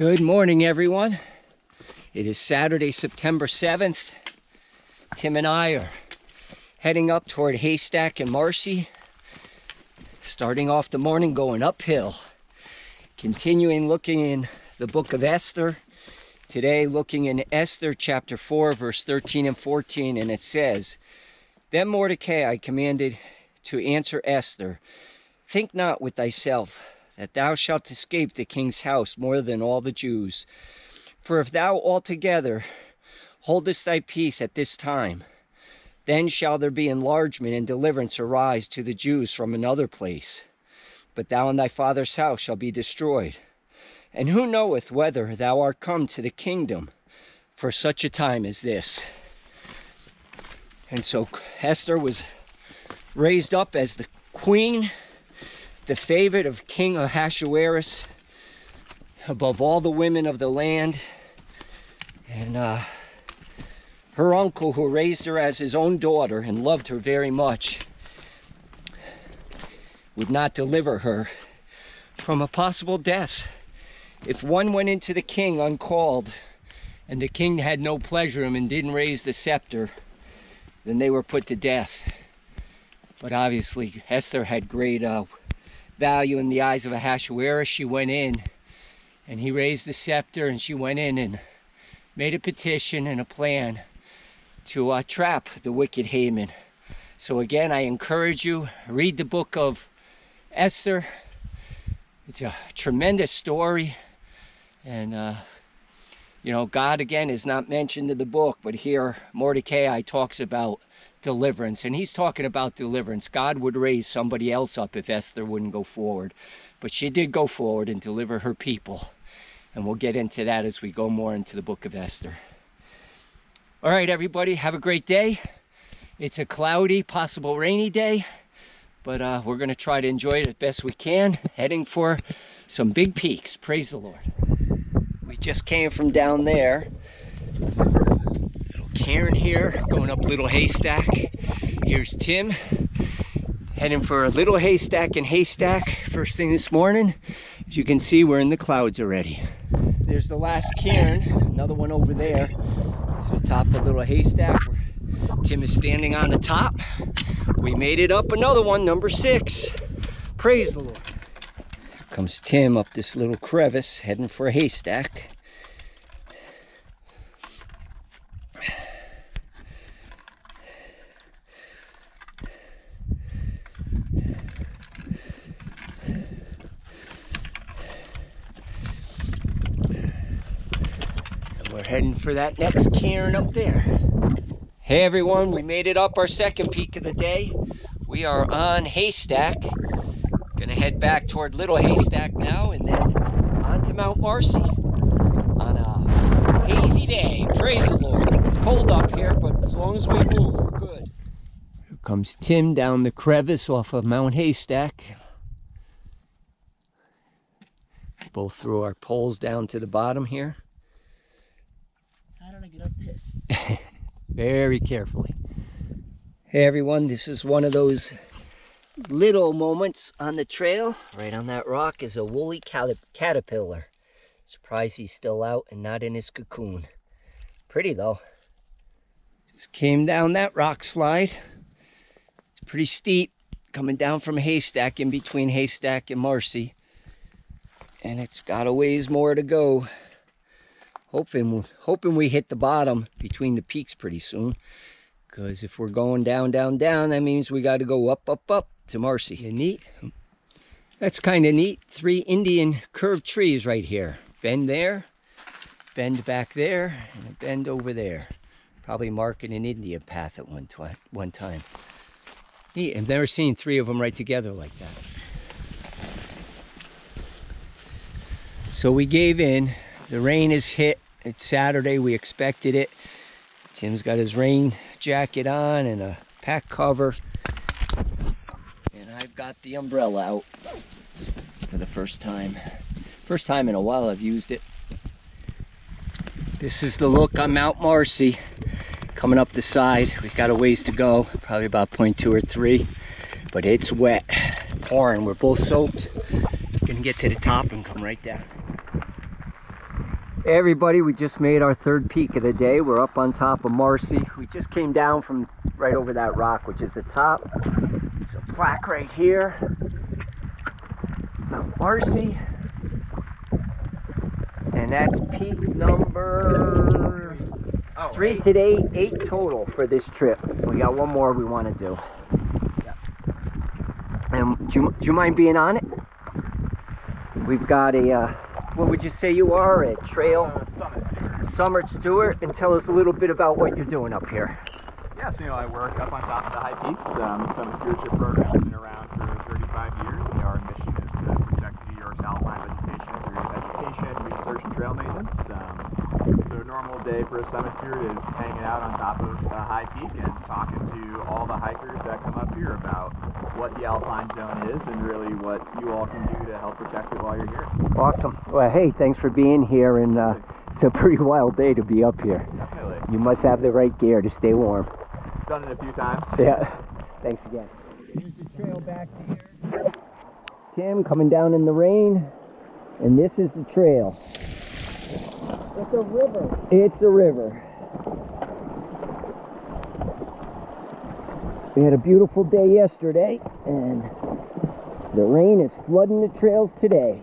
Good morning, everyone. It is Saturday, September 7th. Tim and I are heading up toward Haystack and Marcy. Starting off the morning going uphill. Continuing looking in the book of Esther. Today looking in Esther chapter 4, verse 13 and 14. And it says, Then Mordecai commanded to answer Esther, Think not with thyself, that thou shalt escape the king's house more than all the Jews. For if thou altogether holdest thy peace at this time, then shall there be enlargement and deliverance arise to the Jews from another place. But thou and thy father's house shall be destroyed. And who knoweth whether thou art come to the kingdom for such a time as this? And so Esther was raised up as the queen, the favorite of King Ahasuerus, above all the women of the land. And her uncle, who raised her as his own daughter and loved her very much, would not deliver her from a possible death. If one went into the king uncalled, and the king had no pleasure in him and didn't raise the scepter, then they were put to death. But obviously Esther had great value in the eyes of Ahasuerus. She went in and he raised the scepter, and she went in and made a petition and a plan to trap the wicked Haman. So again, I encourage you, read the book of Esther. It's a tremendous story. And God again is not mentioned in the book, but here Mordecai talks about deliverance, and he's talking about deliverance. God would raise somebody else up if Esther wouldn't go forward, but she did go forward and deliver her people, and we'll get into that as we go more into the book of Esther. All right, everybody, have a great day. It's a cloudy, possible rainy day, but we're going to try to enjoy it as best we can, heading for some big peaks. Praise the Lord. We just came from down there. Karen here, going up Little Haystack. Here's Tim, heading for a Little Haystack and Haystack first thing this morning. As you can see, we're in the clouds already. There's the last cairn, another one over there, to the top of Little Haystack, where Tim is standing on the top. We made it up another one, number 6. Praise the Lord. Here comes Tim up this little crevice, heading for a haystack. We're heading for that next cairn up there. Hey everyone, we made it up our second peak of the day. We are on Haystack. Gonna head back toward Little Haystack now and then on to Mount Marcy on a hazy day. Praise the Lord. It's cold up here, but as long as we move, we're good. Here comes Tim down the crevice off of Mount Haystack. Both threw our poles down to the bottom here. How did I get up this? Very carefully. Hey everyone, this is one of those little moments on the trail. Right on that rock is a woolly caterpillar. Surprised he's still out and not in his cocoon. Pretty though. Just came down that rock slide. It's pretty steep, coming down from Haystack, in between Haystack and Marcy. And it's got a ways more to go. Hoping we hit the bottom between the peaks pretty soon. Because if we're going down, down, down, that means we got to go up, up, up to Marcy. And neat. That's kind of neat. 3 Indian curved trees right here. Bend there, bend back there, and a bend over there. Probably marking an Indian path at one time. Neat. I've never seen 3 of them right together like that. So we gave in. The rain is hit. It's Saturday. We expected it. Tim's got his rain jacket on and a pack cover. And I've got the umbrella out for the first time. First time in a while I've used it. This is the look on Mount Marcy. Coming up the side. We've got a ways to go. Probably about 0.2 or 3. But it's wet. Pouring. We're both soaked. Gonna get to the top and come right down. Hey everybody, we just made our third peak of the day. We're up on top of Marcy. We just came down from right over that rock, which is the top. There's a plaque right here. Mount Marcy. And that's peak number 3 today, 8 total for this trip. We got one more we want to do. Yeah. And do you mind being on it? We've got a, what would you say you are, a trail? Summit Stewart, and tell us a little bit about what you're doing up here. Yeah, so I work up on top of the high peaks. The Summit Stewardship Program has been around for 35 years, and our mission is to protect the New York's alpine vegetation through education, research, and trail maintenance. So a normal day for a Summit Steward is hanging out on top of a high peak and talking to all the hikers that come up here about what the alpine zone is and really what you all can do to help protect it while you're here. Awesome. Well, hey, thanks for being here, and it's a pretty wild day to be up here. Definitely. You must have the right gear to stay warm. Done it a few times. Yeah. Thanks again. Here's the trail back here. Tim coming down in the rain, and this is the trail. It's a river. It's a river. We had a beautiful day yesterday, and the rain is flooding the trails today.